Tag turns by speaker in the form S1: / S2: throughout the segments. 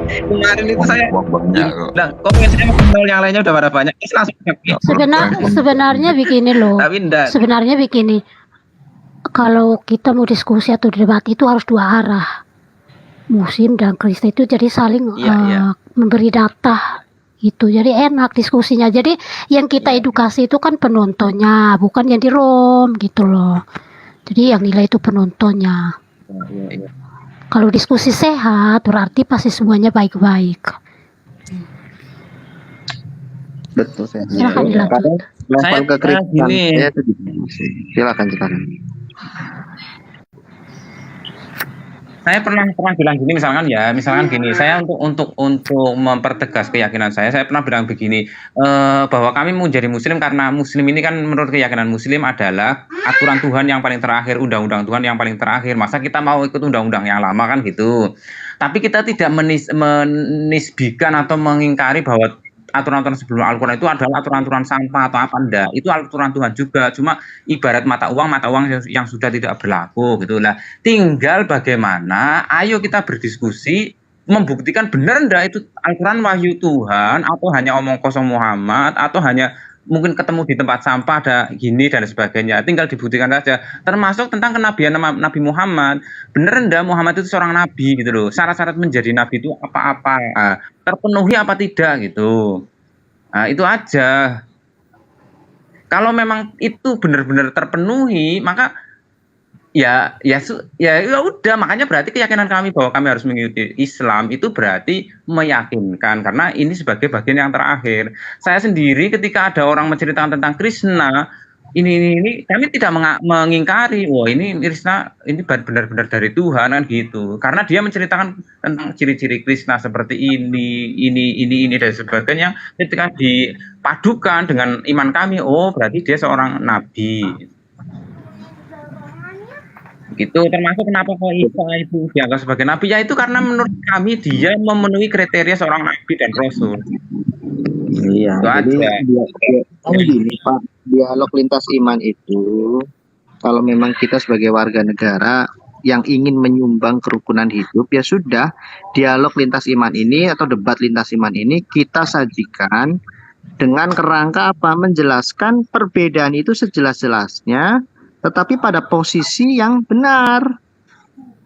S1: Kemarin itu saya
S2: banyak kok.
S1: bilang, kok saya mau yang lainnya udah pada banyak. Terus langsung
S3: Sebenarnya begini loh.
S1: tapi enggak.
S3: Sebenarnya begini. Kalau kita mau diskusi atau debat itu harus dua arah. Muslim dan Kristen itu jadi saling memberi data gitu. Jadi enak diskusinya. Jadi yang kita edukasi itu kan penontonnya, bukan yang di Rom gitu loh. Jadi yang nilai itu penontonnya. Kalau diskusi sehat berarti pasti semuanya baik-baik.
S4: Betul saya.
S3: Silakan dilanjut.
S4: Level kekritisan
S1: gini.
S4: saya itu silakan.
S1: Saya pernah bilang gini, misalkan gini, saya untuk mempertegas keyakinan saya pernah bilang begini, bahwa kami menjadi muslim karena muslim ini kan menurut keyakinan muslim adalah aturan Tuhan yang paling terakhir, undang-undang Tuhan yang paling terakhir. Masa kita mau ikut undang-undang yang lama kan gitu. Tapi kita tidak menisbikan atau mengingkari bahwa aturan-aturan sebelum Al-Quran itu adalah aturan-aturan sampah atau apa enggak. Itu aturan Tuhan juga, cuma ibarat mata uang yang sudah tidak berlaku gitu. Nah, tinggal bagaimana ayo kita berdiskusi membuktikan benar enggak itu Al-Quran wahyu Tuhan atau hanya omong kosong Muhammad atau hanya mungkin ketemu di tempat sampah ada gini dan sebagainya. Tinggal dibuktikan saja. Termasuk tentang kenabian Nabi Muhammad. Benar enggak Muhammad itu seorang nabi gitu loh. Syarat-syarat menjadi nabi itu apa-apa. Terpenuhi apa tidak gitu. Nah, itu aja. Kalau memang itu benar-benar terpenuhi, maka ya udah, makanya berarti keyakinan kami bahwa kami harus mengikuti Islam itu berarti meyakinkan karena ini sebagai bagian yang terakhir. Saya sendiri ketika ada orang menceritakan tentang Krishna, ini kami tidak mengingkari, wah ini Krishna ini benar-benar dari Tuhan kan gitu. Karena dia menceritakan tentang ciri-ciri Krishna seperti ini dan sebagainya, ketika dipadukan dengan iman kami, oh berarti dia seorang nabi. Itu termasuk kenapa kok Isa itu dianggap sebagai nabi, ya itu karena menurut kami dia memenuhi kriteria seorang nabi dan rasul.
S4: Iya, jadi gini Pak, dialog lintas iman itu kalau memang kita sebagai warga negara yang ingin menyumbang kerukunan hidup, ya sudah, dialog lintas iman ini atau debat lintas iman ini kita sajikan dengan kerangka apa? Menjelaskan perbedaan itu sejelas-jelasnya, tetapi pada posisi yang benar.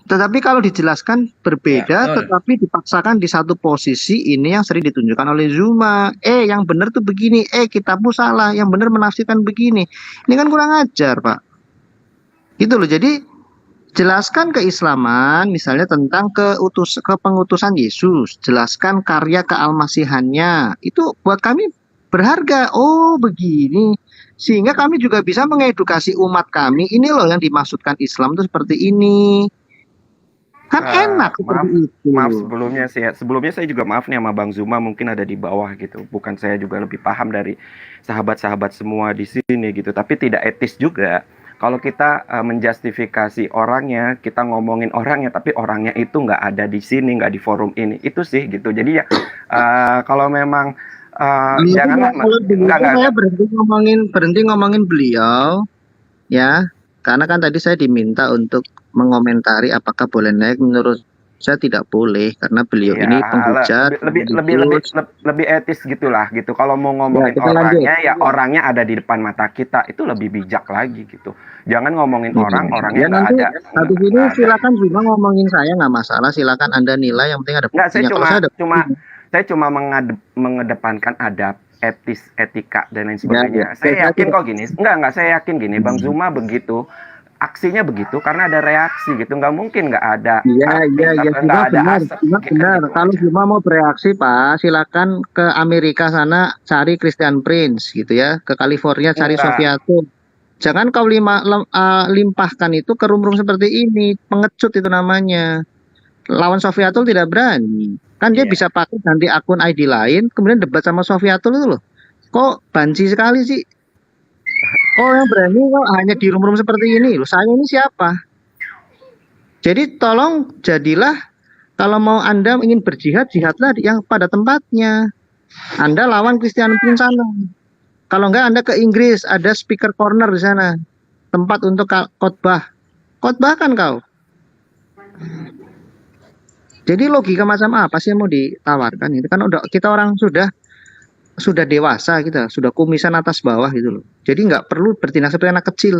S4: Tetapi kalau dijelaskan berbeda, tetapi dipaksakan di satu posisi, ini yang sering ditunjukkan oleh Zuma. Yang benar tuh begini, kitabmu salah, yang benar menafsirkan begini. Ini kan kurang ajar, Pak. Gitu loh. Jadi jelaskan keislaman, misalnya tentang kepengutusan Yesus, jelaskan karya kealmasihannya. Itu buat kami berharga. Oh, begini. Sehingga kami juga bisa mengedukasi umat kami. Ini loh yang dimaksudkan Islam itu seperti ini. Kan enak seperti itu.
S5: Maaf sebelumnya saya juga maaf nih sama Bang Zuma, mungkin ada di bawah gitu. Bukan saya juga lebih paham dari sahabat-sahabat semua di sini gitu. Tapi tidak etis juga kalau kita menjustifikasi orangnya, kita ngomongin orangnya, tapi orangnya itu nggak ada di sini, nggak di forum ini. Itu sih gitu. Jadi ya kalau memang janganlah
S4: saya berhenti ngomongin beliau ya, karena kan tadi saya diminta untuk mengomentari apakah boleh naik. Menurut saya tidak boleh karena beliau ini penghujat,
S5: lebih etis gitulah gitu. Kalau mau ngomongin orangnya ya orangnya ada di depan mata kita, itu lebih bijak lagi gitu. Jangan ngomongin orangnya nggak ada.
S4: Habis ini silakan juga ngomongin saya, nggak masalah, silakan Anda nilai, yang penting ada buktinya.
S5: Saya cuma mengedepankan adab, etika dan lain sebagainya. Saya yakin kok gini. Enggak, saya yakin gini. Bang Zuma begitu, aksinya begitu karena ada reaksi gitu. Nggak mungkin nggak ada.
S4: Iya, benar. Kalau Zuma mau bereaksi, Pak, silakan ke Amerika sana cari Christian Prince gitu ya, ke California cari Sofiatul. Jangan kau limpahkan itu ke rum-rum seperti ini, pengecut itu namanya. Lawan Sofiatul tidak berani. Kan dia bisa pakai ganti akun ID lain, kemudian debat sama Sofiatul itu loh. Kok banci sekali sih? Oh, yang berani kok hanya di rum-rum seperti ini loh. Saya ini siapa? Jadi tolong jadilah, kalau mau Anda ingin berjihad, jihadlah yang pada tempatnya. Anda lawan Christian Prince sana. Kalau enggak Anda ke Inggris, ada speaker corner di sana. Tempat untuk khotbah. Khotbahkan kau. Jadi logika macam apa sih yang mau ditawarkan? Itu kan udah kita orang sudah dewasa, kita sudah kumisan atas bawah gitu loh. Jadi nggak perlu bertindak seperti anak kecil.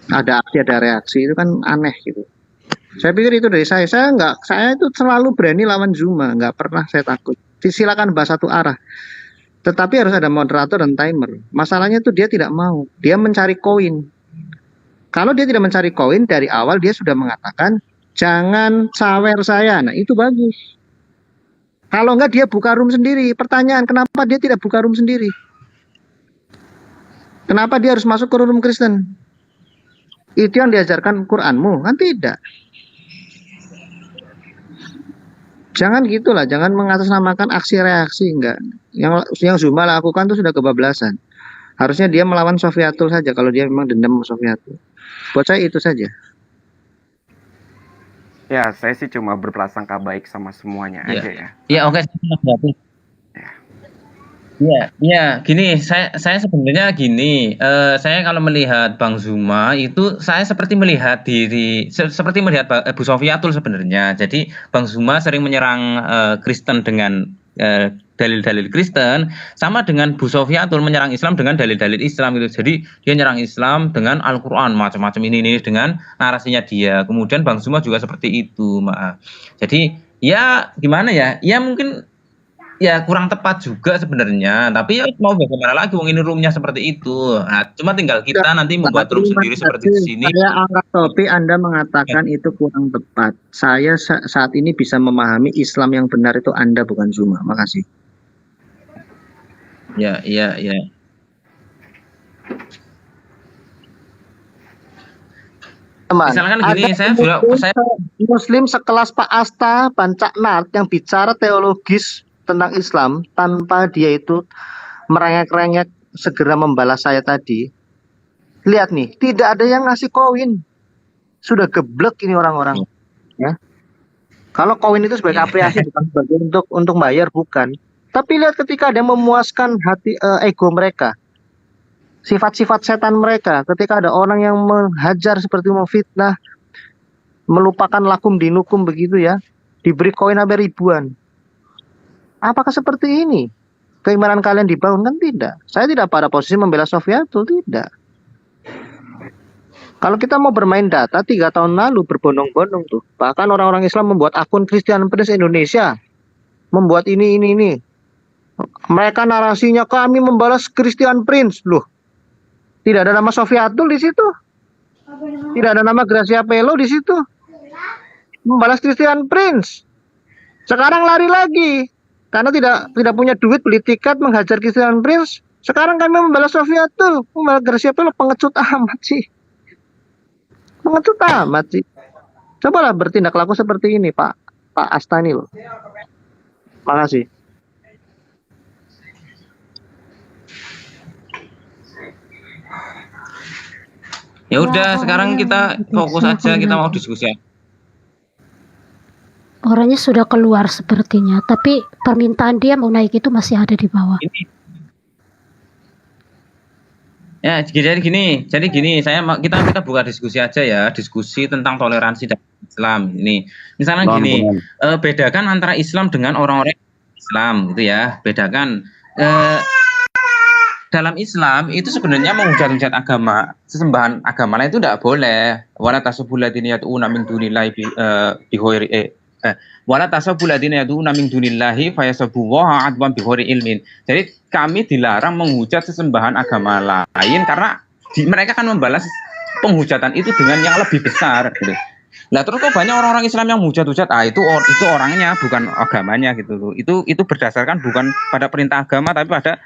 S4: Ada aksi, ada reaksi, itu kan aneh gitu. Saya pikir itu dari saya itu selalu berani lawan Zuma, nggak pernah saya takut. Silakan bahas satu arah. Tetapi harus ada moderator dan timer. Masalahnya tuh dia tidak mau. Dia mencari koin. Kalau dia tidak mencari koin, dari awal dia sudah mengatakan, jangan sawer saya. Nah, itu bagus. Kalau enggak dia buka room sendiri. Pertanyaan, kenapa dia tidak buka room sendiri? Kenapa dia harus masuk ke room Kristen? Itu yang diajarkan Quranmu? Kan tidak. Jangan gitulah, jangan mengatasnamakan aksi reaksi, enggak. Yang Zuma lakukan itu sudah kebablasan. Harusnya dia melawan Sofiatul saja kalau dia memang dendam sama Sofiatul. Buat saya itu saja.
S5: Ya, saya sih cuma berprasangka baik sama semuanya aja ya.
S1: Iya, oke. Ya, gini, saya sebenarnya gini, saya kalau melihat Bang Zuma itu saya seperti melihat Bu Sofiatul sebenarnya. Jadi Bang Zuma sering menyerang Kristen dengan dalil-dalil Kristen, sama dengan Bu Sofiatul menyerang Islam dengan dalil-dalil Islam gitu. Jadi dia nyerang Islam dengan Al-Qur'an macam-macam ini dengan narasinya dia. Kemudian Bang Zuma juga seperti itu, maaf. Jadi ya gimana ya? Ya mungkin ya kurang tepat juga sebenarnya, tapi ya mau bagaimana lagi, wong ini roomnya seperti itu. Nah, cuma tinggal kita nanti membuat room sendiri seperti di sini.
S4: Saya angkat topi, Anda mengatakan itu kurang tepat. Saya saat ini bisa memahami Islam yang benar itu Anda, bukan Zuma. Makasih.
S1: Ya.
S4: Teman,
S1: misalkan gini, saya
S4: Muslim sekelas Pak Asta Bancaknart yang bicara teologis tentang Islam tanpa dia itu merengek-rengek segera membalas saya tadi. Lihat nih, tidak ada yang ngasih koin. Sudah geblek ini orang-orang. Ya. Kalau koin itu sebagai apresiasi, bukan sebagai untuk bayar, bukan. Tapi lihat ketika ada memuaskan hati ego mereka, sifat-sifat setan mereka, ketika ada orang yang menghajar seperti memfitnah, melupakan lakum dinukum begitu ya, diberi koin sampai ribuan. Apakah seperti ini keimanan kalian dibangun? Kan tidak. Saya tidak pada posisi membela Sofiatul, tidak. Kalau kita mau bermain data 3 tahun lalu berbondong-bondong tuh, bahkan orang-orang Islam membuat akun Christian Prince Indonesia, membuat ini. Mereka narasinya kami membalas Christian Prince, loh. Tidak ada nama Sofiatul di situ, tidak ada nama Gracia Pelo di situ. Membalas Christian Prince. Sekarang lari lagi. Karena tidak punya duit beli tiket menghajar Christian Prince. Sekarang kami membalas Sofiatul, membalas Gracia Pelo. Pengecut amat sih. Cobalah bertindak laku seperti ini, Pak Astani loh. Makasih.
S1: Ya udah, sekarang kita fokus aja, kita mau diskusi.
S3: Orangnya sudah keluar sepertinya, tapi permintaan dia mau naik itu masih ada di bawah.
S1: Ya, jadi gini, kita buka diskusi aja ya, diskusi tentang toleransi dalam Islam. Ini, misalnya gini, bedakan antara Islam dengan orang-orang Islam, gitu ya. Bedakan dalam Islam itu sebenarnya menghujat-hujat agama, sesembahan agama lain itu tidak boleh. Wala tasubul ladina yad'una min dunillahi wala tasubul ladina yad'una min dunillahi fayasubbuha adwan bighairi ilmin. Jadi kami dilarang menghujat sesembahan agama lain karena mereka akan membalas penghujatan itu dengan yang lebih besar gitu. Lah terus kok banyak orang-orang Islam yang menghujat-hujat, itu orangnya bukan agamanya gitu. Itu berdasarkan bukan pada perintah agama tapi pada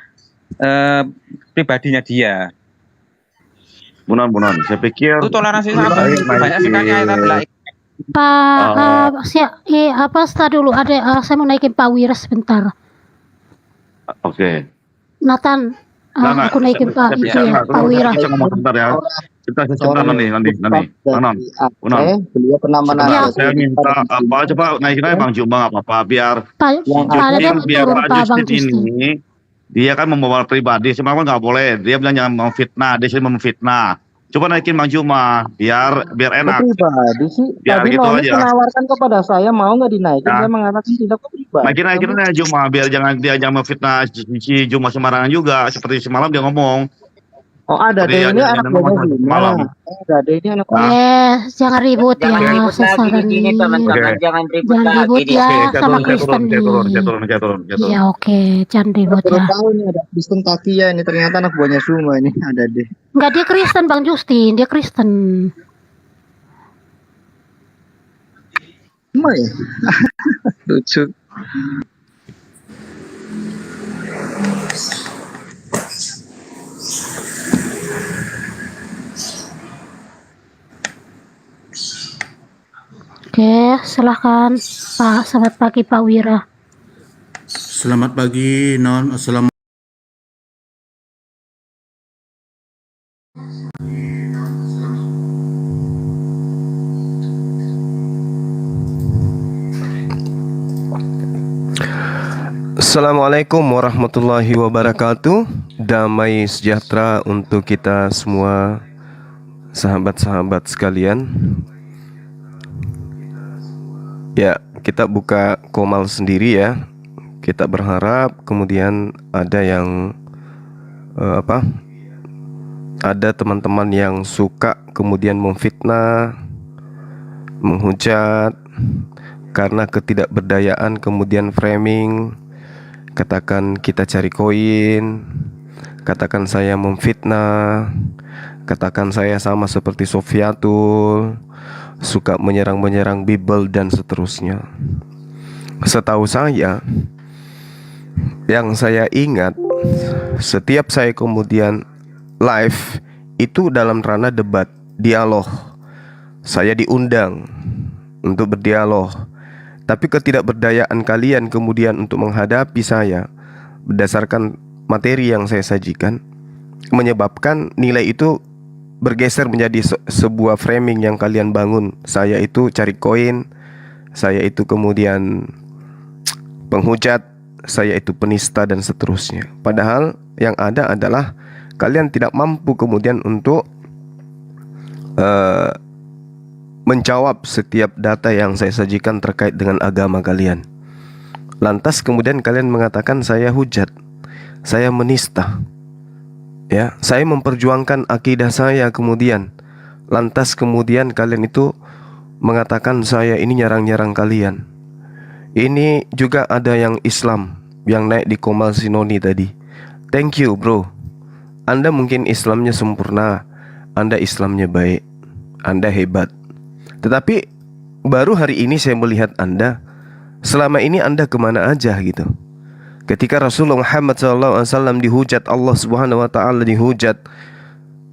S1: pribadinya dia.
S2: Bunan, saya pikir
S1: itu toleransinya banyak sekali ayat.
S3: Pak, start dulu. Saya mau naikin Pak Wira sebentar.
S2: Oke.
S3: Nathan, aku naikin Pak Wira.
S2: Kita ngomong sebentar ya. Kita sebentar nanti.
S4: Beliau pernah menanya.
S2: Saya minta coba naikin aja Bang Juma apa biar
S3: Pak
S2: Justin ini dia kan membawa pribadi, sebenarnya nggak boleh. Dia bilang jangan memfitnah, dia sering memfitnah. Coba naikin Bang Juma biar enak.
S4: Pribadi sih.
S2: Biar
S4: Tadi
S2: gitu
S4: Noni
S2: aja.
S4: menawarkan kepada saya mau nggak dinaikin,
S2: Ya.
S4: saya mengatakan tidak, kok pribadi.
S2: Naikin aja Juma biar jangan memfitnah si Juma sembarangan juga. Seperti semalam dia ngomong.
S4: Oh, ada
S2: Seperti
S4: deh, ini
S2: yang
S4: anak
S2: ngomong
S4: buahnya
S2: semalam.
S4: Ada deh, ini anak
S3: Jangan ribut ya,
S6: Jangan ribut
S3: saya
S6: lagi di sini
S3: saranin.
S6: teman-teman, jangan ribut
S3: Jangan
S6: lagi
S3: ribut
S6: di
S3: ya
S6: sini.
S3: sama Kristen nih.
S2: Saya turun.
S3: Iya, oke, jangan ribut
S4: Baru
S3: ya.
S4: tahu nih ada Kristen Takia ini, ternyata anak buahnya Suma ini ada deh.
S3: Enggak, dia Kristen Bang Justin, dia Kristen.
S4: Suma ya? Lucu.
S3: Oke, silahkan Pak. Selamat pagi Pak Wira.
S7: Selamat pagi, Non. Assalamualaikum.
S5: Assalamualaikum warahmatullahi wabarakatuh. Damai sejahtera untuk kita semua, sahabat-sahabat sekalian. Ya, kita buka komal sendiri ya. Kita berharap kemudian ada yang ada teman-teman yang suka kemudian memfitnah, menghujat karena ketidakberdayaan, kemudian framing, katakan kita cari koin, katakan saya memfitnah, katakan saya sama seperti Sofiatul, suka menyerang Bible dan seterusnya. Setahu saya, yang saya ingat, setiap saya kemudian live itu dalam ranah debat, dialog. Saya diundang untuk berdialog. Tapi ketidakberdayaan kalian kemudian untuk menghadapi saya berdasarkan materi yang saya sajikan menyebabkan nilai itu bergeser menjadi sebuah framing yang kalian bangun. Saya itu cari koin, saya itu kemudian penghujat, saya itu penista dan seterusnya. Padahal yang ada adalah kalian tidak mampu kemudian untuk menjawab setiap data yang saya sajikan terkait dengan agama kalian. Lantas kemudian kalian mengatakan saya hujat, saya menista. Ya, saya memperjuangkan akidah saya kemudian. Lantas kemudian kalian itu mengatakan saya ini nyerang kalian. Ini juga ada yang Islam yang naik di Komal Sinoni tadi. Thank you bro. Anda mungkin Islamnya sempurna, Anda Islamnya baik, Anda hebat. Tetapi baru hari ini saya melihat Anda, selama ini Anda kemana aja gitu. Ketika Rasulullah Muhammad SAW dihujat, Allah Subhanahu Wa Taala dihujat,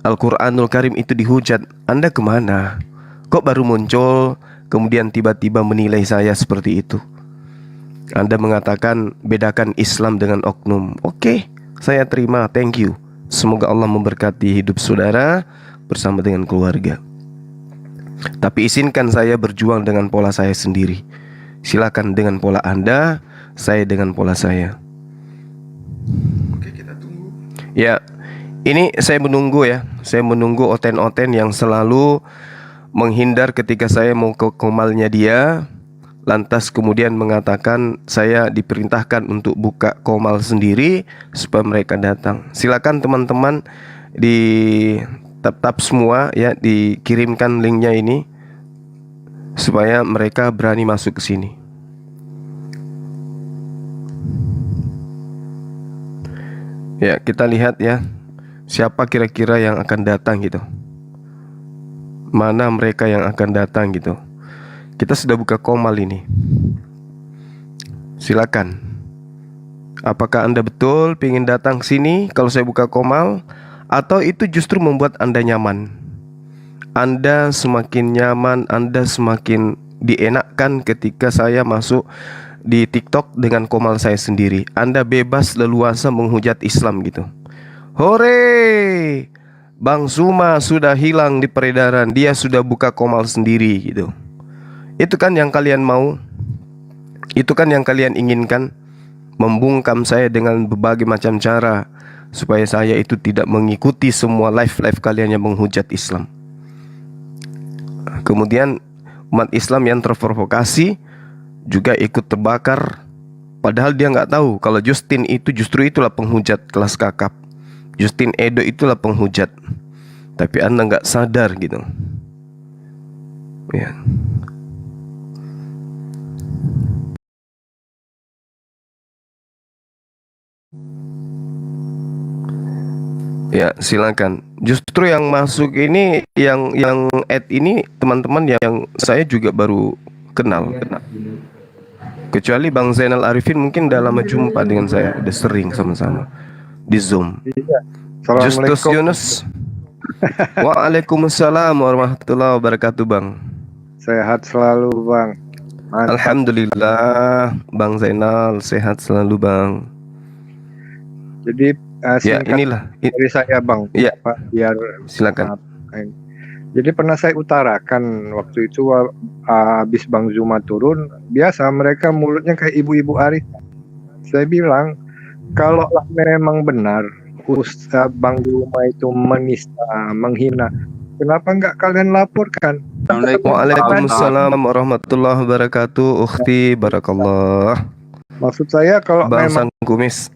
S5: Al-Quranul Karim itu dihujat, Anda kemana? Kok baru muncul, kemudian tiba-tiba menilai saya seperti itu? Anda mengatakan bedakan Islam dengan oknum. Oke, saya terima, thank you. Semoga Allah memberkati hidup saudara bersama dengan keluarga. Tapi izinkan saya berjuang dengan pola saya sendiri. Silakan dengan pola Anda, saya dengan pola saya.
S7: Oke, kita tunggu.
S5: Ya, ini saya menunggu ya. Saya menunggu oten-oten yang selalu menghindar ketika saya mau ke komalnya dia, lantas kemudian mengatakan saya diperintahkan untuk buka komal sendiri supaya mereka datang. Silakan teman-teman di tap semua ya, dikirimkan linknya ini supaya mereka berani masuk ke sini. Ya, kita lihat ya, siapa kira-kira yang akan datang gitu. Mana mereka yang akan datang gitu. Kita sudah buka komal ini. Silakan. Apakah Anda betul ingin datang sini kalau saya buka komal, atau itu justru membuat Anda nyaman? Anda semakin nyaman, Anda semakin dienakkan ketika saya masuk di TikTok dengan komal saya sendiri. Anda bebas leluasa menghujat Islam gitu. Hore, Bang Suma sudah hilang di peredaran, dia sudah buka komal sendiri gitu. Itu kan yang kalian mau, itu kan yang kalian inginkan. Membungkam saya dengan berbagai macam cara.
S6: supaya saya itu tidak mengikuti semua live kalian yang menghujat Islam. Kemudian umat Islam yang terprovokasi juga ikut terbakar, padahal dia nggak tahu kalau Justin itu justru itulah penghujat kelas kakap. Justin Edo itulah penghujat, tapi Anda nggak sadar gitu ya. Ya silakan. Justru yang masuk ini, yang add ini teman-teman yang saya juga baru kenal. Kecuali Bang Zainal Arifin mungkin udah lama jumpa dengan saya, udah sering sama-sama di Zoom. Justus Yunus. Waalaikumsalam warahmatullahi wabarakatuh, Bang.
S8: Sehat selalu, Bang. Mantap.
S6: Alhamdulillah, Bang Zainal sehat selalu, Bang.
S8: Jadi
S6: ya inilah
S8: dari saya, Bang.
S6: Ya,
S8: Pak, biar
S6: silakan.
S8: Jadi pernah saya utarakan waktu itu habis Bang Zuma turun, biasa mereka mulutnya kayak ibu-ibu Arif. Saya bilang, kalau memang benar Ustaz Bang Zuma itu menista, menghina, kenapa nggak kalian laporkan?
S6: Waalaikumsalam warahmatullahi wabarakatuh. Ukhti barakallah.
S8: Maksud saya kalau
S6: Bang
S8: memang
S6: Kumis,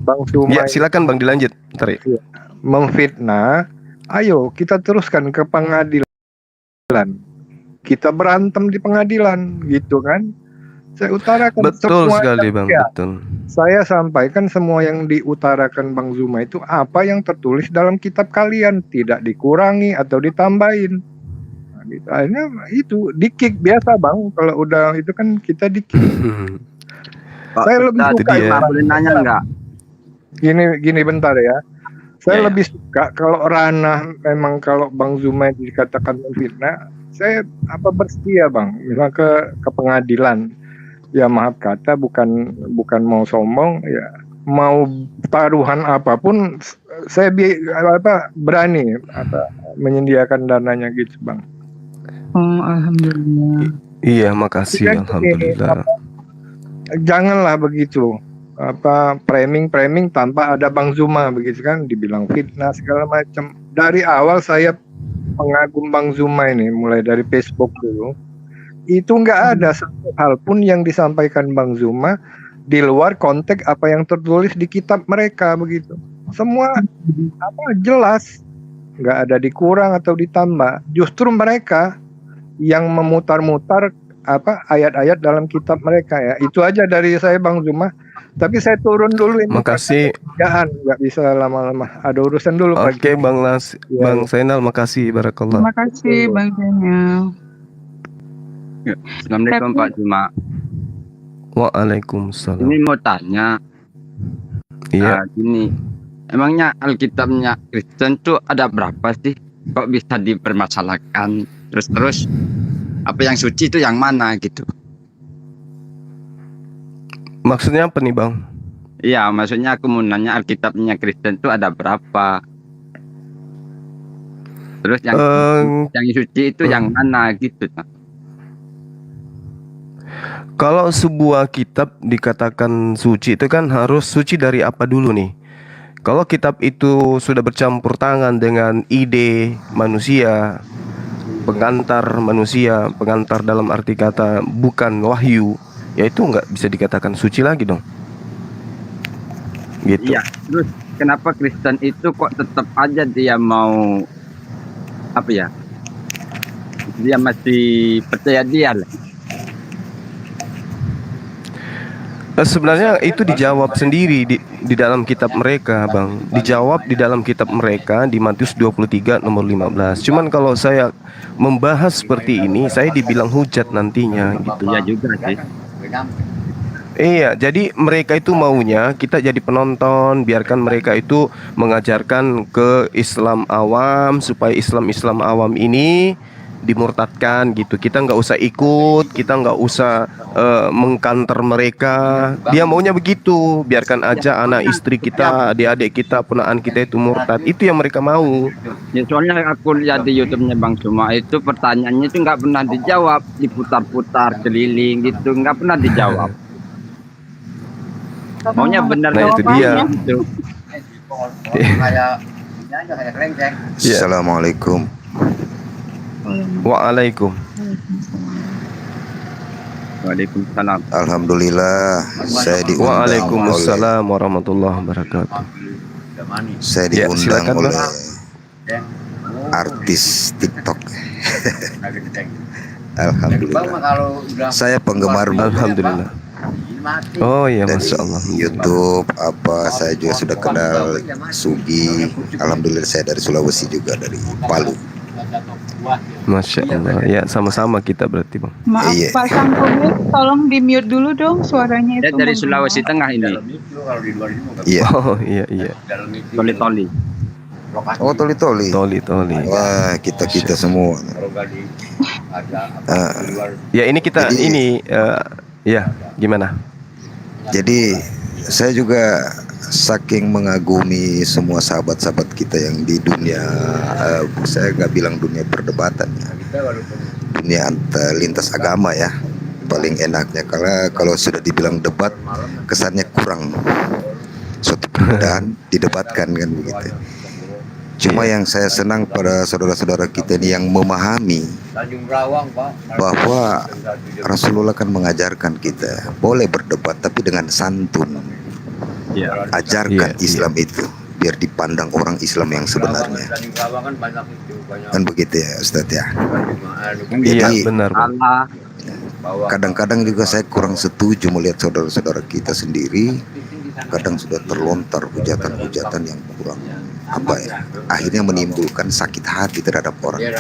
S8: Bang Zuma
S6: ya silakan Bang, dilanjut. Tarik.
S8: Memfitnah, ayo kita teruskan ke pengadilan. Kita berantem di pengadilan, gitu kan? Saya utarakan
S6: betul
S8: semua
S6: sekali, Bang.
S8: Ya,
S6: betul.
S8: Saya sampaikan semua yang diutarakan Bang Zuma itu apa yang tertulis dalam kitab kalian, tidak dikurangi atau ditambahin. Nah, gitu. Akhirnya itu di-kick biasa, Bang. Kalau udah itu kan kita di-kick. Saya lebih suka
S9: boleh nanya enggak?
S8: Gini bentar ya. Saya lebih suka kalau ranah memang kalau Bang Zuma dikatakan memfitnah, saya bersedia, Bang, misal ke pengadilan. Ya maaf kata, bukan mau sombong, ya mau taruhan apapun saya berani menyediakan dananya gitu, Bang.
S9: Oh, alhamdulillah.
S6: Iya, makasih. Alhamdulillah.
S8: Janganlah begitu. Framing tanpa ada Bang Zuma begitu kan, dibilang fitnah segala macam. Dari awal saya pengagum Bang Zuma ini, mulai dari Facebook dulu, itu nggak ada satu hal pun yang disampaikan Bang Zuma di luar konteks apa yang tertulis di kitab mereka begitu. Semua jelas, nggak ada dikurang atau ditambah. Justru mereka yang memutar-mutar ayat-ayat dalam kitab mereka ya. Itu aja dari saya, Bang Zuma. Tapi saya turun dulu ini.
S6: Makasih.
S8: Nggak bisa lama-lama. Ada urusan dulu.
S6: Oke, Bang Bang Zainal, makasih. Barakallah.
S9: Terima kasih, Bang Zainal.
S10: Ya, Assalamualaikum Pak Zuma.
S6: Waalaikumsalam.
S10: Ini mau tanya.
S6: Iya.
S10: Gini, emangnya Alkitabnya Kristen tuh ada berapa sih? Kok bisa dipermasalahkan? Terus apa yang suci itu yang mana gitu?
S6: Maksudnya apa nih, Bang?
S10: Iya, maksudnya aku mau nanya Alkitabnya Kristen tuh ada berapa? Terus yang suci itu yang mana gitu?
S6: Kalau sebuah kitab dikatakan suci itu kan harus suci dari apa dulu nih? Kalau kitab itu sudah bercampur tangan dengan ide manusia, pengantar manusia, pengantar dalam arti kata bukan wahyu, ya itu nggak bisa dikatakan suci lagi dong. Gitu.
S10: Iya, terus kenapa Kristen itu kok tetap aja dia mau dia masih percaya dia lah.
S6: Sebenarnya itu dijawab sendiri di dalam kitab mereka, Bang. Dijawab di dalam kitab mereka di Matius 23 nomor 15. Cuman kalau saya membahas seperti ini, saya dibilang hujat nantinya gitu.
S10: Iya juga sih.
S6: Iya, jadi mereka itu maunya kita jadi penonton, biarkan mereka itu mengajarkan ke Islam awam supaya Islam awam ini dimurtadkan gitu. Kita nggak usah ikut, kita nggak usah mengkanter mereka. Dia maunya begitu, biarkan aja anak istri kita, adik-adik kita, ponaan kita itu murtad. Itu yang mereka mau.
S10: Ya, soalnya aku lihat di YouTube-nya Bang Zuma itu pertanyaannya itu nggak pernah dijawab, diputar-putar keliling gitu, nggak pernah dijawab. Maunya benar
S6: itu dia.
S10: Gitu.
S11: Assalamualaikum.
S6: Waalaikum.
S10: Waalaikumsalam.
S11: Alhamdulillah saya diundang oleh
S6: Waalaikumsalam warahmatullahi wabarakatuh.
S11: saya
S6: Ya,
S11: diundang
S6: silakan,
S11: oleh
S6: Bang.
S11: artis TikTok. Alhamdulillah. Saya penggemar
S6: Alhamdulillah. Oh ya, masya Allah.
S11: YouTube apa saya juga sudah kenal Sugi. Alhamdulillah saya dari Sulawesi juga, dari Palu.
S6: Masya Allah. Ya, sama-sama kita berarti, Bang.
S9: Maaf
S11: Iya.
S9: Pak Sangkubit, tolong di mute dulu dong suaranya
S10: Dia
S9: itu.
S10: dari Sulawesi Tengah ini.
S11: Iya.
S6: Oh iya iya.
S10: Toli-toli.
S11: Oh, toli-toli.
S6: Toli-toli.
S11: Wah, kita semua.
S6: Ya ini kita
S11: Jadi-
S6: ini ya gimana?
S11: Jadi saya juga saking mengagumi semua sahabat-sahabat kita yang di dunia, saya nggak bilang dunia perdebatan ya, dunia lintas agama ya, paling enaknya karena kalau sudah dibilang debat kesannya kurang suatu perbedaan didebatkan kan begitu. Cuma yang saya senang pada saudara-saudara kita ini yang memahami bahwa Rasulullah kan mengajarkan kita boleh berdebat tapi dengan santun. Ajarkan Islam itu biar dipandang orang Islam yang sebenarnya. Kan begitu ya Ustadz ya.
S6: Iya
S11: Jadi
S6: benar, Bang.
S11: kadang-kadang juga saya kurang setuju melihat saudara-saudara kita sendiri kadang sudah terlontar hujatan-hujatan yang kurang apa ya, akhirnya menimbulkan sakit hati terhadap orang,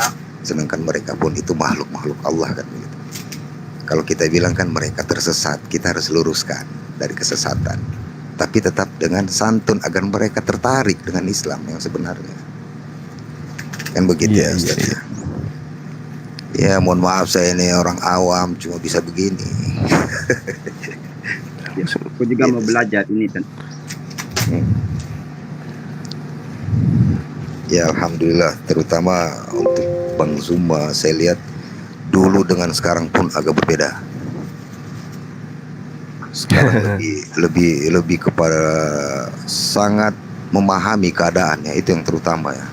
S11: sedangkan mereka pun itu makhluk-makhluk Allah kan begitu. Kalau kita bilang kan mereka tersesat, kita harus luruskan dari kesesatan, tapi tetap dengan santun agar mereka tertarik dengan Islam yang sebenarnya. Kan begitu ya Ustaz ya. Ya mohon maaf saya ini orang awam cuma bisa begini.
S10: Aku juga mau belajar ini kan.
S11: Ya alhamdulillah, terutama untuk Bang Zuma saya lihat dulu dengan sekarang pun agak berbeda. Sekarang lebih kepada sangat memahami keadaannya, itu yang terutama ya.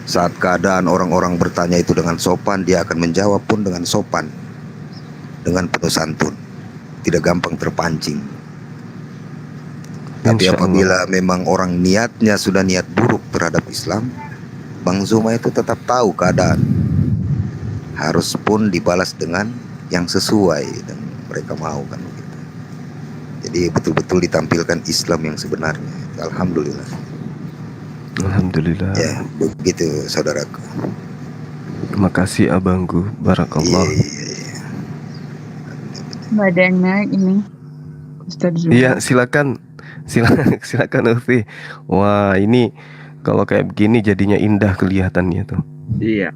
S11: Saat keadaan orang-orang bertanya itu dengan sopan, dia akan menjawab pun dengan sopan, dengan penuh santun, tidak gampang terpancing. Tapi
S6: Insya Allah.
S11: apabila memang orang niatnya sudah niat buruk terhadap Islam, Bang Zuma itu tetap tahu keadaan, harus pun dibalas dengan yang sesuai dan mereka mau kan begitu. Jadi betul-betul ditampilkan Islam yang sebenarnya. Alhamdulillah.
S6: Alhamdulillah.
S11: Ya begitu saudaraku.
S6: Terima kasih abangku. Barakallah.
S9: Badannya ini Ustaz Zuma.
S6: Iya silakan. Silakan Ufi. Wah ini kalau kayak begini jadinya indah kelihatannya tuh.
S10: Iya,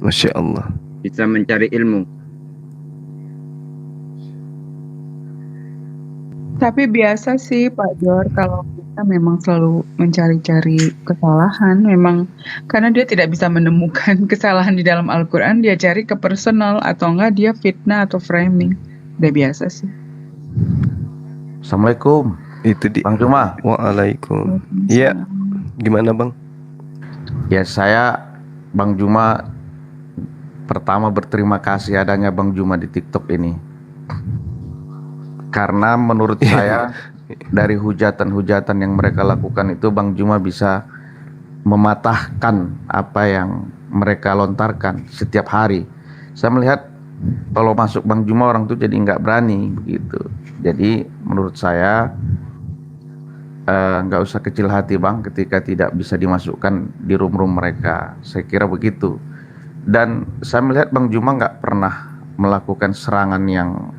S6: Masya Allah.
S10: bisa mencari ilmu.
S9: Tapi biasa sih Pak Jor kalau kita memang selalu mencari-cari kesalahan, memang karena dia tidak bisa menemukan kesalahan di dalam Al-Quran, dia cari ke personal atau enggak dia fitnah atau framing. Udah biasa sih.
S12: Assalamualaikum.
S6: Itu di
S12: Bang Zuma.
S6: Waalaikum. Iya. Gimana Bang?
S12: Ya saya Bang Zuma pertama berterima kasih adanya Bang Zuma di TikTok ini. Karena menurut saya dari hujatan-hujatan yang mereka lakukan itu Bang Zuma bisa mematahkan apa yang mereka lontarkan setiap hari. Saya melihat kalau masuk Bang Zuma orang tuh jadi nggak berani begitu. Jadi menurut saya nggak usah kecil hati Bang ketika tidak bisa dimasukkan di room-room mereka. Saya kira begitu. Dan saya melihat Bang Zuma nggak pernah melakukan serangan yang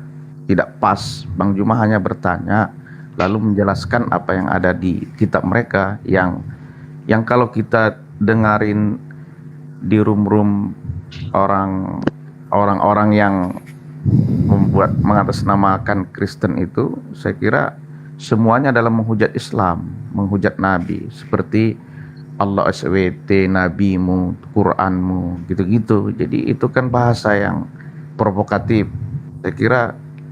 S12: tidak pas. Bang Zuma hanya bertanya lalu menjelaskan apa yang ada di kitab mereka yang kalau kita dengarin di room-room orang-orang yang mengatasnamakan Kristen itu, saya kira semuanya dalam menghujat Islam, menghujat Nabi, seperti Allah SWT, Nabimu, Quranmu, gitu-gitu. Jadi itu kan bahasa yang provokatif. Saya kira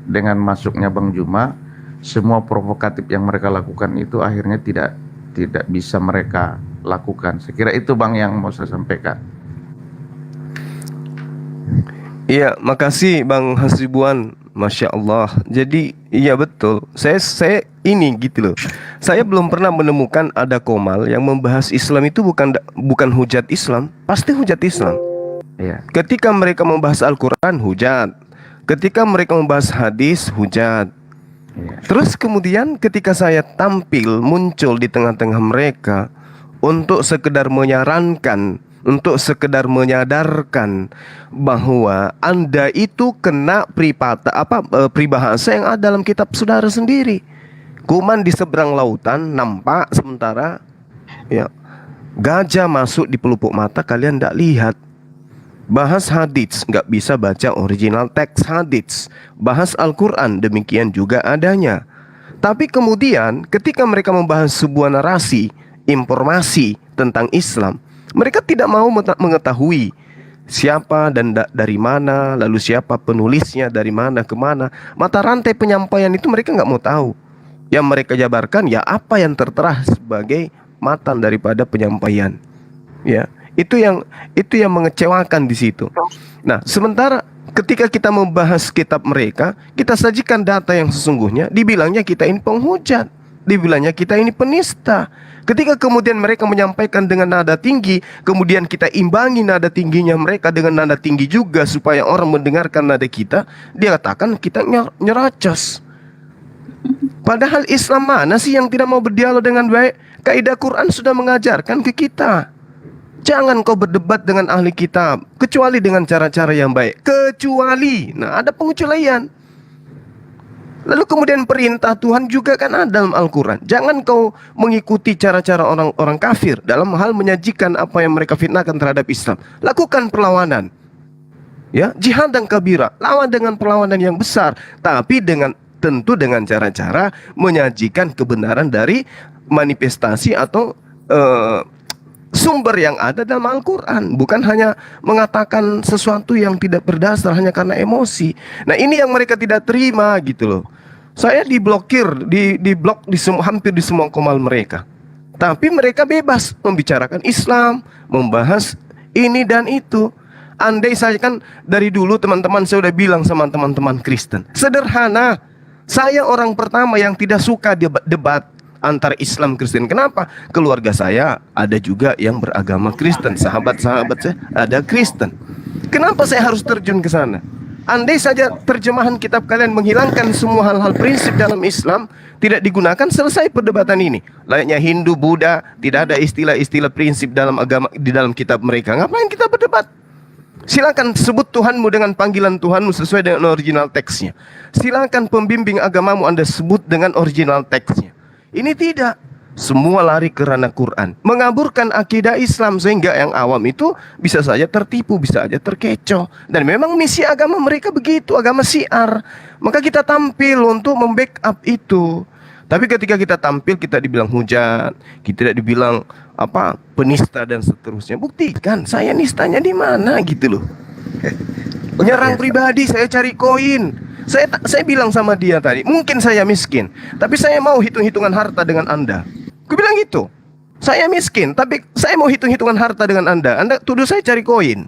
S12: dengan masuknya Bang Zuma, semua provokatif yang mereka lakukan itu akhirnya tidak bisa mereka lakukan. Saya kira itu Bang yang mau saya sampaikan.
S6: Iya, makasih Bang Hasibuan. Masya Allah. Jadi iya betul. Saya ini gitu loh. Saya belum pernah menemukan ada Komal yang membahas Islam itu bukan hujat Islam. Pasti hujat Islam.
S12: Iya.
S6: Ketika mereka membahas Al-Quran, hujat. Ketika mereka membahas hadis, hujat. Terus kemudian ketika saya tampil muncul di tengah-tengah mereka untuk sekedar menyarankan, untuk sekedar menyadarkan bahwa Anda itu kena peribahasa yang ada dalam kitab saudara sendiri. Kuman di seberang lautan nampak sementara ya gajah masuk di pelupuk mata kalian tidak lihat. Bahas hadits, nggak bisa baca original teks hadits. Bahas Al-Quran, demikian juga adanya. Tapi kemudian ketika mereka membahas sebuah narasi, informasi tentang Islam, mereka tidak mau mengetahui siapa dan dari mana, lalu siapa penulisnya, dari mana ke mana. Mata rantai penyampaian itu mereka nggak mau tahu. Yang mereka jabarkan ya apa yang tertera sebagai matan daripada penyampaian. Ya. Itu yang mengecewakan di situ. Nah, sementara ketika kita membahas kitab mereka, kita sajikan data yang sesungguhnya, dibilangnya kita ini penghujat, dibilangnya kita ini penista. Ketika kemudian mereka menyampaikan dengan nada tinggi, kemudian kita imbangi nada tingginya mereka dengan nada tinggi juga supaya orang mendengarkan nada kita, dia katakan kita nyerocos. Padahal Islam mana sih yang tidak mau berdialog dengan baik? Kaidah Quran sudah mengajarkan ke kita. Jangan kau berdebat dengan ahli kitab kecuali dengan cara-cara yang baik. Kecuali, nah ada pengecualian. Lalu kemudian perintah Tuhan juga kan ada dalam Al-Quran. Jangan kau mengikuti cara-cara orang-orang kafir dalam hal menyajikan apa yang mereka fitnahkan terhadap Islam. Lakukan perlawanan. Ya, jihad dan kabira, lawan dengan perlawanan yang besar, tapi tentu dengan cara-cara menyajikan kebenaran dari manifestasi atau sumber yang ada dalam Al-Quran, bukan hanya mengatakan sesuatu yang tidak berdasar hanya karena emosi. Nah ini yang mereka tidak terima gitu loh. Saya diblokir, diblok hampir di semua Komal mereka. Tapi mereka bebas membicarakan Islam, membahas ini dan itu. Andai saya kan dari dulu teman-teman saya udah bilang sama teman-teman Kristen, sederhana. Saya orang pertama yang tidak suka debat antara Islam Kristen. Kenapa? Keluarga saya ada juga yang beragama Kristen. Sahabat-sahabat saya ada Kristen. Kenapa saya harus terjun ke sana? Andai saja terjemahan kitab kalian menghilangkan semua hal-hal prinsip dalam Islam, tidak digunakan, selesai perdebatan ini. Layaknya Hindu, Buddha, tidak ada istilah-istilah prinsip dalam agama di dalam kitab mereka. Ngapain kita berdebat? Silakan sebut Tuhanmu dengan panggilan Tuhanmu sesuai dengan original teksnya. Silakan pembimbing agamamu Anda sebut dengan original teksnya. Ini tidak. Semua lari ke ranah Quran, mengaburkan akidah Islam sehingga yang awam itu bisa saja tertipu, bisa saja terkecoh. Dan memang misi agama mereka begitu, agama syiar. Maka kita tampil untuk membackup itu. Tapi ketika kita tampil kita dibilang hujat, kita tidak dibilang penista dan seterusnya. Buktikan saya nistanya di mana gitu loh. Menyerang pribadi, saya cari koin. Saya bilang sama dia tadi, mungkin saya miskin, tapi saya mau hitung-hitungan harta dengan Anda. Aku bilang gitu. Saya miskin, tapi saya mau hitung-hitungan harta dengan Anda. Anda tuduh saya cari koin.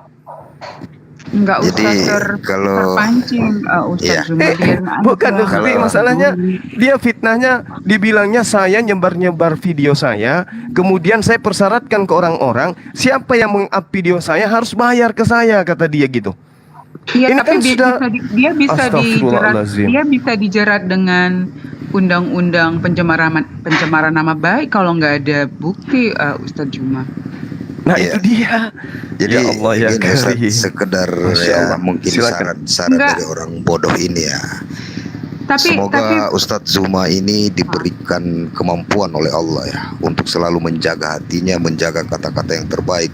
S9: Enggak usah terpancing, Ustaz Jumadien.
S6: Bukan, tapi masalahnya dia fitnahnya, dibilangnya saya nyebar-nyebar video saya, kemudian saya persyaratkan ke orang-orang, siapa yang meng-up video saya harus bayar ke saya, kata dia gitu.
S9: Iya,
S6: ini
S9: tapi
S6: kan
S9: dia bisa dijerat dengan undang-undang pencemaran nama baik kalau nggak ada bukti, Ustadz Juma.
S6: Nah itu dia.
S11: Jadi
S6: ya Allah, ya
S11: sekedar ya mungkin saran dari orang bodoh ini ya. Semoga Ustadz Zuma ini diberikan kemampuan oleh Allah ya untuk selalu menjaga hatinya, menjaga kata-kata yang terbaik.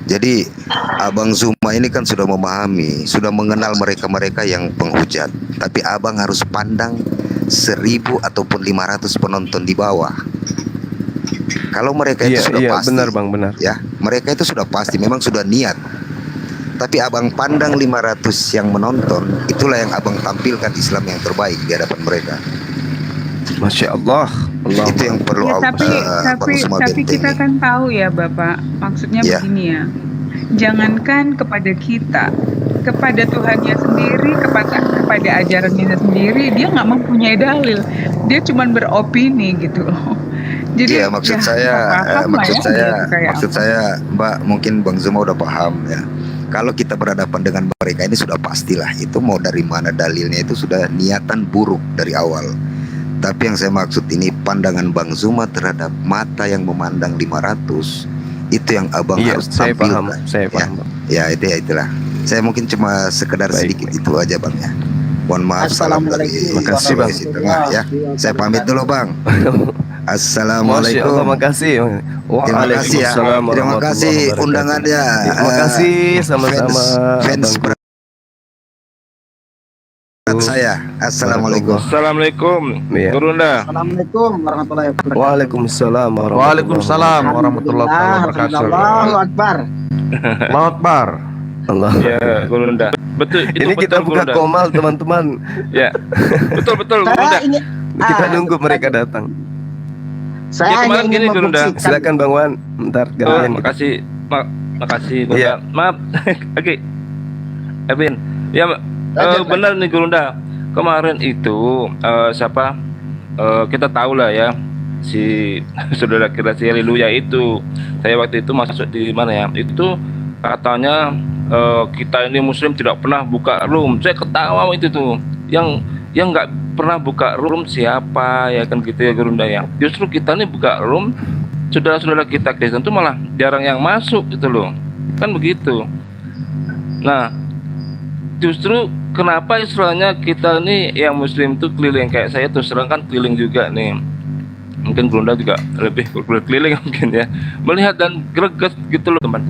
S11: Jadi Abang Zuma ini kan sudah memahami, sudah mengenal mereka-mereka yang penghujat. Tapi Abang harus pandang 1.000 ataupun 500 penonton di bawah. Kalau mereka itu sudah pasti,
S6: benar Bang, benar.
S11: Ya, mereka itu sudah pasti, memang sudah niat. Tapi Abang pandang 500 yang menonton, itulah yang Abang tampilkan Islam yang terbaik di hadapan mereka.
S6: Masya Allah.
S11: Itu yang perlu
S9: Ya,
S11: perlu semua
S9: tapi
S11: bentengi.
S9: kita kan tahu ya Bapak, maksudnya
S11: Ya.
S9: begini ya. Jangankan kepada kita, kepada Tuhannya sendiri, kepada ajarannya sendiri, dia nggak mempunyai dalil. Dia cuma beropini gitu loh. Jadi
S11: Iya, maksud
S9: ya,
S11: saya,
S9: paham lah ya, dia tuh kayak
S11: maksud
S9: apa.
S11: saya, Mbak, mungkin Bang Zuma udah paham ya. Kalau kita berhadapan dengan mereka ini sudah pastilah itu mau dari mana dalilnya, itu sudah niatan buruk dari awal. Tapi yang saya maksud ini pandangan Bang Zuma terhadap mata yang memandang 500 itu yang abang
S6: Iya,
S11: harus
S6: saya
S11: tampilkan.
S6: paham, saya
S11: Ya,
S6: paham.
S11: ya itulah. Saya mungkin cuma sekedar
S6: Baik,
S11: sedikit itu aja Bang ya. Mohon maaf, salam dari
S6: Makasih, Bang.
S11: Sulawesi Tengah ya. Saya pamit dulu Bang.
S6: Masya Allah,
S11: Assalamualaikum.
S6: makasih.
S11: Terima kasih ya.
S6: Waalaikumsalam
S11: Terima kasih
S6: warahmatullahi wabarakatuh.
S11: undangannya.
S6: Terima kasih sama-sama.
S11: Fans
S6: Abang.
S11: berat saya. Assalamualaikum.
S13: Assalamualaikum,
S6: Iya.
S13: Gurunda.
S14: Assalamualaikum warahmatullahi wabarakatuh.
S6: Waalaikumsalam
S12: Waalaikumsalam warahmatullahi wabarakatuh.
S14: Allahu Akbar.
S12: Allahu Akbar.
S6: Allah.
S13: Ya, Gurunda. Betul, itu
S6: Ini kita
S13: betul,
S6: buka
S13: Gurunda.
S6: komal teman-teman.
S13: Ya, betul, Gurunda.
S14: Saya ingin
S6: Kita nunggu mereka datang.
S14: saya
S13: Ya,
S14: hanya
S13: kemarin
S14: ingin
S13: gini, Gurunda.
S14: membuktikan.
S6: Silakan Bang Wan. Bentar
S13: Oh,
S6: gantian.
S13: makasih, makasih, Gurunda.
S6: Iya.
S13: Maaf, oke, Evin. Ya,
S14: Lanjut,
S13: benar nih, Gurunda. Kemarin itu siapa? Kita tahu lah ya, si saudara kita si Haleluya itu. Saya waktu itu masuk di mana ya? Itu katanya kita ini Muslim tidak pernah buka room. Saya ketawa itu tuh. Yang nggak pernah buka room siapa ya kan gitu ya Gurunda ya. Justru kita ini buka room, saudara-saudara kita Kristen itu malah jarang yang masuk gitu loh. Kan begitu. Nah, justru kenapa istilahnya kita nih yang Muslim tuh keliling kayak saya terus terang kan keliling juga nih. Mungkin Gurunda juga lebih keliling mungkin ya. Melihat dan greget gitu loh teman.